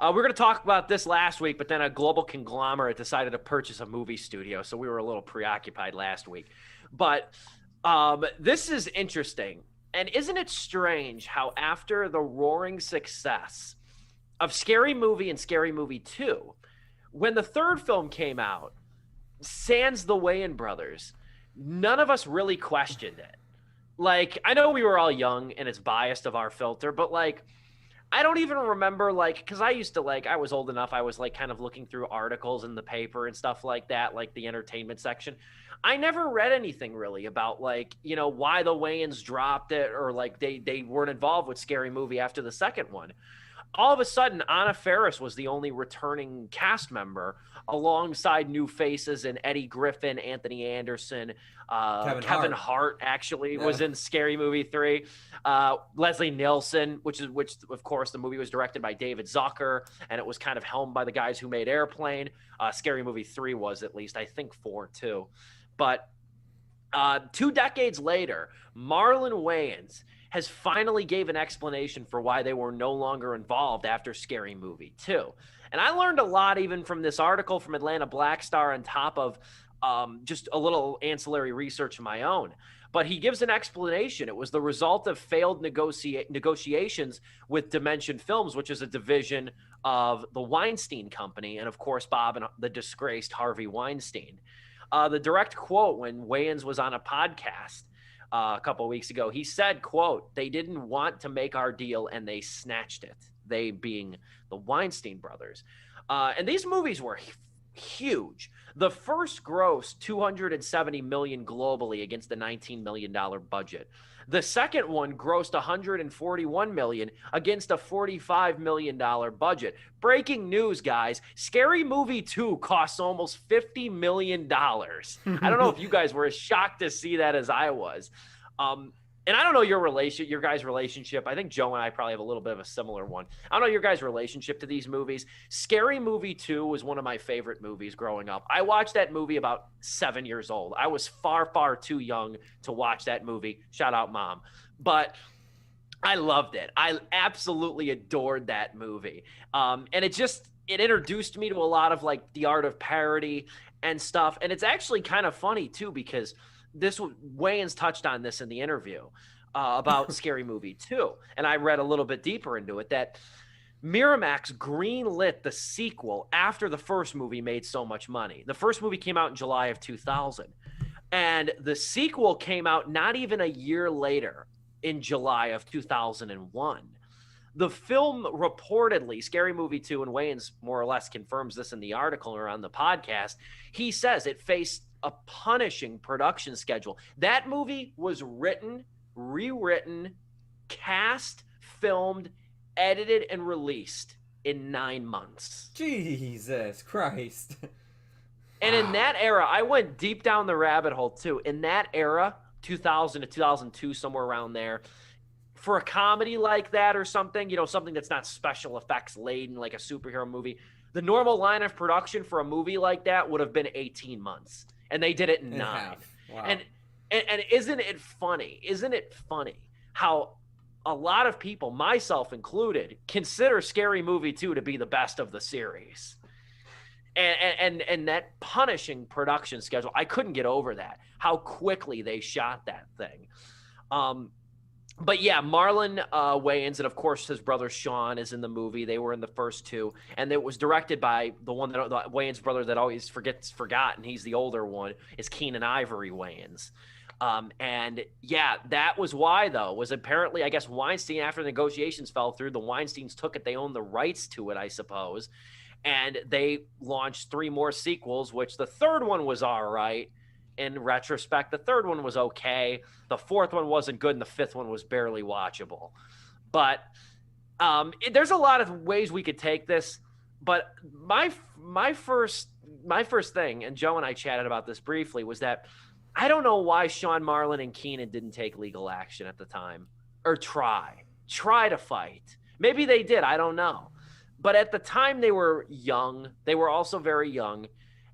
We're going to talk about this last week, but then a global conglomerate decided to purchase a movie studio, so we were a little preoccupied last week. But this is interesting. And isn't it strange how after the roaring success of Scary Movie and Scary Movie 2, when the third film came out, sans the Wayans brothers, none of us really questioned it. Like, I know we were all young and it's biased of our filter, but like, I don't even remember, like, because I used to, like, I was old enough, I was like kind of looking through articles in the paper and stuff like that, like the entertainment section. I never read anything really about, like, you know, why the Wayans dropped it, or like they weren't involved with Scary Movie after the second one. All of a sudden, Anna Faris was the only returning cast member alongside new faces and Eddie Griffin, Anthony Anderson, Kevin Hart actually was in Scary Movie 3. Leslie Nielsen, which of course the movie was directed by David Zucker, and it was kind of helmed by the guys who made Airplane. Scary Movie 3 was, at least, I think 4 too. But 2 decades later, Marlon Wayans has finally gave an explanation for why they were no longer involved after Scary Movie 2. And I learned a lot even from this article from Atlanta Black Star, on top of just a little ancillary research of my own. But he gives an explanation. It was the result of failed negotiations with Dimension Films, which is a division of the Weinstein Company, and of course Bob and the disgraced Harvey Weinstein. The direct quote when Wayans was on a podcast a couple of weeks ago, he said, quote, "They didn't want to make our deal and they snatched it." They being the Weinstein brothers. And these movies were huge. The first grossed $270 million globally against the $19 million budget. The second one grossed $141 million against a $45 million budget. Breaking news, guys. Scary Movie 2 costs almost $50 million. I don't know if you guys were as shocked to see that as I was. And I don't know your guys' relationship. I think Joe and I probably have a little bit of a similar one. I don't know your guys' relationship to these movies. Scary Movie 2 was one of my favorite movies growing up. I watched that movie about 7 years old. I was far, far too young to watch that movie. Shout out, Mom. But I loved it. I absolutely adored that movie. And it introduced me to a lot of like the art of parody and stuff. And it's actually kind of funny too, because Wayans touched on this in the interview about Scary Movie 2, and I read a little bit deeper into it, that Miramax greenlit the sequel after the first movie made so much money. The first movie came out in July of 2000, and the sequel came out not even a year later, in July of 2001. The film reportedly, Scary Movie 2, and Wayans more or less confirms this in the article or on the podcast, he says it faced a punishing production schedule. That movie was written, rewritten, cast, filmed, edited, and released in 9 months. Jesus Christ. And in that era, I went deep down the rabbit hole too. In that era, 2000 to 2002, somewhere around there, for a comedy like that or something, you know, something that's not special effects laden like a superhero movie, the normal line of production for a movie like that would have been 18 months. And they did it in 9. Wow. And isn't it funny? Isn't it funny how a lot of people, myself included, consider Scary Movie 2 to be the best of the series? And that punishing production schedule, I couldn't get over that. How quickly they shot that thing. But yeah, Marlon Wayans, and of course his brother Sean is in the movie. They were in the first 2, and it was directed by the Wayans brother that always gets forgotten. He's the older one, is Keenan Ivory Wayans. And yeah, that was why, though, was apparently, I guess, Weinstein, after negotiations fell through, the Weinsteins took it. They owned the rights to it, I suppose. And they launched 3 more sequels, which the third one was all right. In retrospect, the third one was okay. The fourth one wasn't good, and the fifth one was barely watchable. But there's a lot of ways we could take this. But my first thing, and Joe and I chatted about this briefly, was that I don't know why Sean, Marlon, and Keenan didn't take legal action at the time, or try to fight. Maybe they did. I don't know. But at the time, they were young. They were also very young.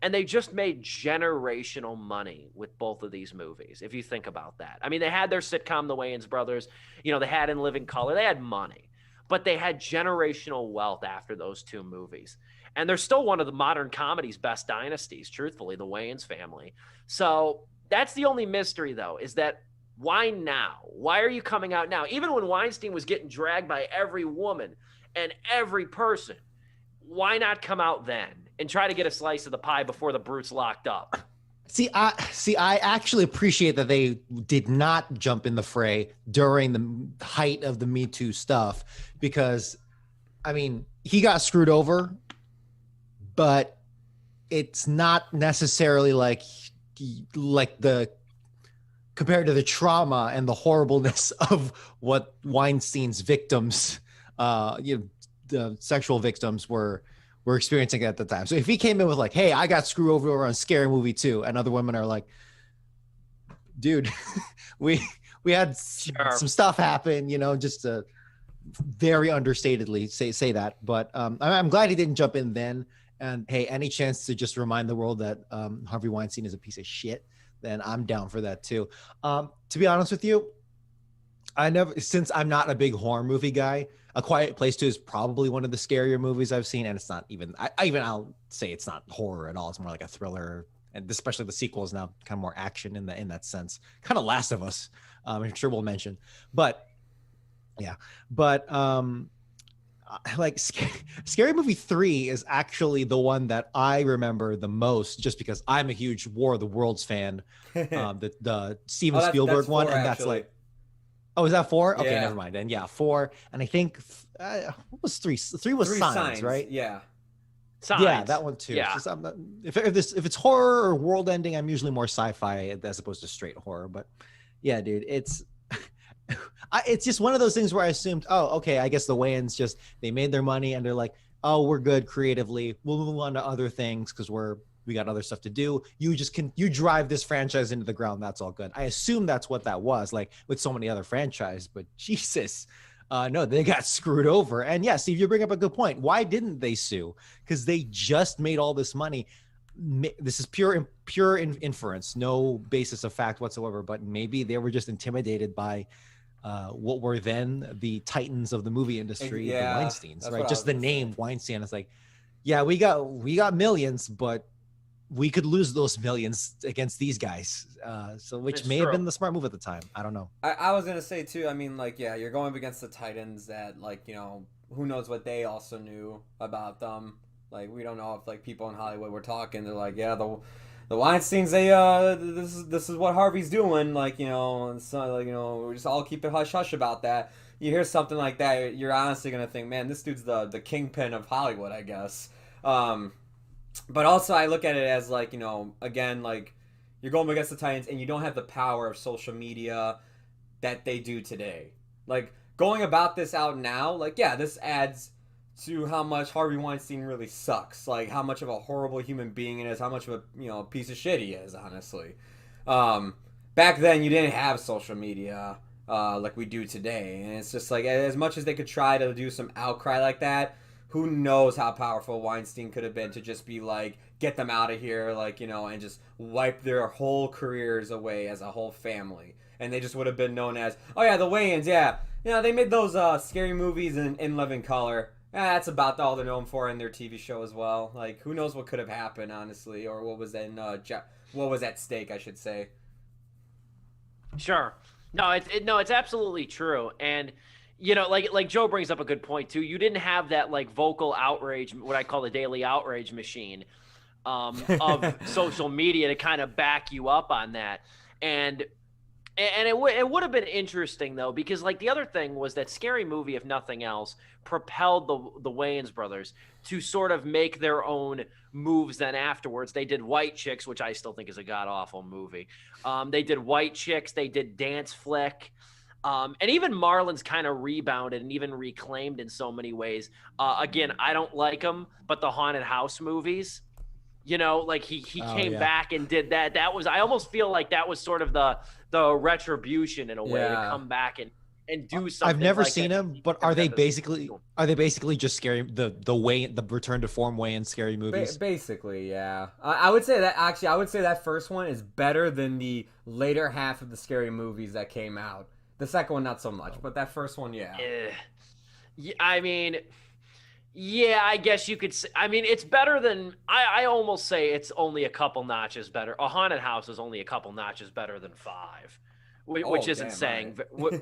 And they just made generational money with both of these movies, if you think about that. I mean, they had their sitcom, The Wayans Brothers. You know, they had In Living Color. They had money. but they had generational wealth after those two movies. And they're still one of the modern comedy's best dynasties, truthfully, the Wayans family. So that's the only mystery, though, is that why now? Why are you coming out now? Even when Weinstein was getting dragged by every woman and every person, why not come out then and try to get a slice of the pie before the brute's locked up? I actually appreciate that they did not jump in the fray during the height of the Me Too stuff, because, I mean, he got screwed over, but it's not necessarily like the compared to the trauma and the horribleness of what Weinstein's victims, the sexual victims were experiencing at the time. So if he came in with like, hey, I got screwed over on Scary Movie 2, and other women are like, dude, we had some stuff happen, just to very understatedly say that. But I'm glad he didn't jump in then. And hey, any chance to just remind the world that Harvey Weinstein is a piece of shit, then I'm down for that too. To be honest with you, since I'm not a big horror movie guy, A Quiet Place 2 is probably one of the scarier movies I've seen, and it's not even. I'll say it's not horror at all. It's more like a thriller, and especially the sequel is now kind of more action in that sense. Kind of Last of Us, I'm sure we'll mention, but yeah, but like Scary Movie 3 is actually the one that I remember the most, just because I'm a huge War of the Worlds fan. The Steven Spielberg one, and that's like. Oh, is that 4? Okay, never mind. And yeah, 4. And I think what was 3? 3 was Signs, right? Yeah. Signs. Yeah, that one too. Yeah. Just, if it's horror or world ending, I'm usually more sci-fi as opposed to straight horror. But yeah, dude, it's just one of those things where I assumed, oh, okay, I guess the Wayans they made their money and they're like, oh, we're good creatively. We'll move on to other things because we got other stuff to do. You drive this franchise into the ground. That's all good. I assume that's what that was like with so many other franchises, but Jesus, no, they got screwed over. And yeah, Steve, you bring up a good point. Why didn't they sue? Because they just made all this money. This is pure inference, no basis of fact whatsoever, but maybe they were just intimidated by what were then the titans of the movie industry, the Weinsteins, right? Just the name Weinstein is like, yeah, we got millions, but we could lose those millions against these guys. So which it's may true. Have been the smart move at the time. I don't know. I was going to say too, I mean, like, yeah, you're going up against the titans that, like, who knows what they also knew about them. Like, we don't know if, like, people in Hollywood were talking. They're like, yeah, the Weinsteins, this is what Harvey's doing. Like, and so, like, we just all keep it hush hush about that. You hear something like that, you're honestly going to think, man, this dude's the kingpin of Hollywood, I guess. But also I look at it as, like, again, like, you're going against the Titans and you don't have the power of social media that they do today. Like, going about this out now, like, yeah, this adds to how much Harvey Weinstein really sucks. Like, how much of a horrible human being it is, how much of a, piece of shit he is, honestly. Back then, you didn't have social media like we do today. And it's just, like, as much as they could try to do some outcry like that, who knows how powerful Weinstein could have been to just be like, get them out of here, like, and just wipe their whole careers away as a whole family. And they just would have been known as, oh yeah, the Wayans, yeah. They made those scary movies in Living Color. That's about all they're known for in their TV show as well. Like, who knows what could have happened, honestly, or what was at stake, I should say. Sure. No, it's absolutely true. And like Joe brings up a good point too. You didn't have that, like, vocal outrage, what I call the daily outrage machine of social media to kind of back you up on that. And it would have been interesting though, because, like, the other thing was that Scary Movie, if nothing else, propelled the Wayans brothers to sort of make their own moves. Then afterwards, they did White Chicks, which I still think is a god awful movie. They did White Chicks. They did Dance Flick. And even Marlon's kind of rebounded and even reclaimed in so many ways. Again, I don't like him, but the Haunted House movies, like he came back and did that. That was, I almost feel like that was sort of the retribution in a way to come back and do something. I've never seen him, but are they basically just scary, the return to form Wayans scary movies? Basically, yeah. I would say that first one is better than the later half of the Scary Movies that came out. The second one, not so much, but that first one, yeah. I mean, yeah, I guess you could say, I mean, it's better than, I almost say it's only a couple notches better. A haunted house is only a couple notches better than Five, which isn't damn, saying, right.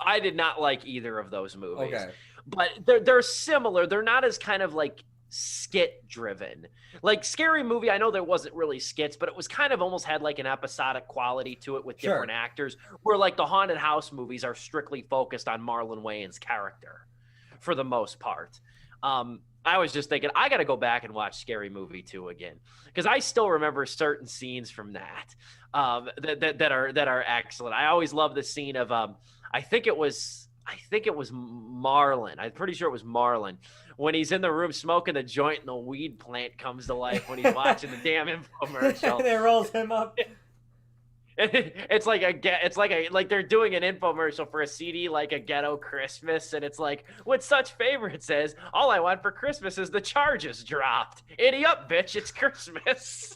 I did not like either of those movies, Okay. but they're similar. They're not as kind of like skit driven. Like Scary Movie, I know there wasn't really skits, but it was kind of almost had like an episodic quality to it with Sure. different actors, where like the haunted house movies are strictly focused on Marlon Wayans' character for the most part. I was just thinking, I got to go back and watch Scary Movie 2 again, because I still remember certain scenes from that that are excellent. I always love the scene of I think it was Marlon. I'm pretty sure it was Marlon when he's in the room smoking the joint and the weed plant comes to life when he's watching the damn infomercial. And it rolls him up. It's like they're doing an infomercial for a CD like a Ghetto Christmas, and it's like, with such favorites says, all I want for Christmas is the charges dropped. Idiot, bitch, it's Christmas.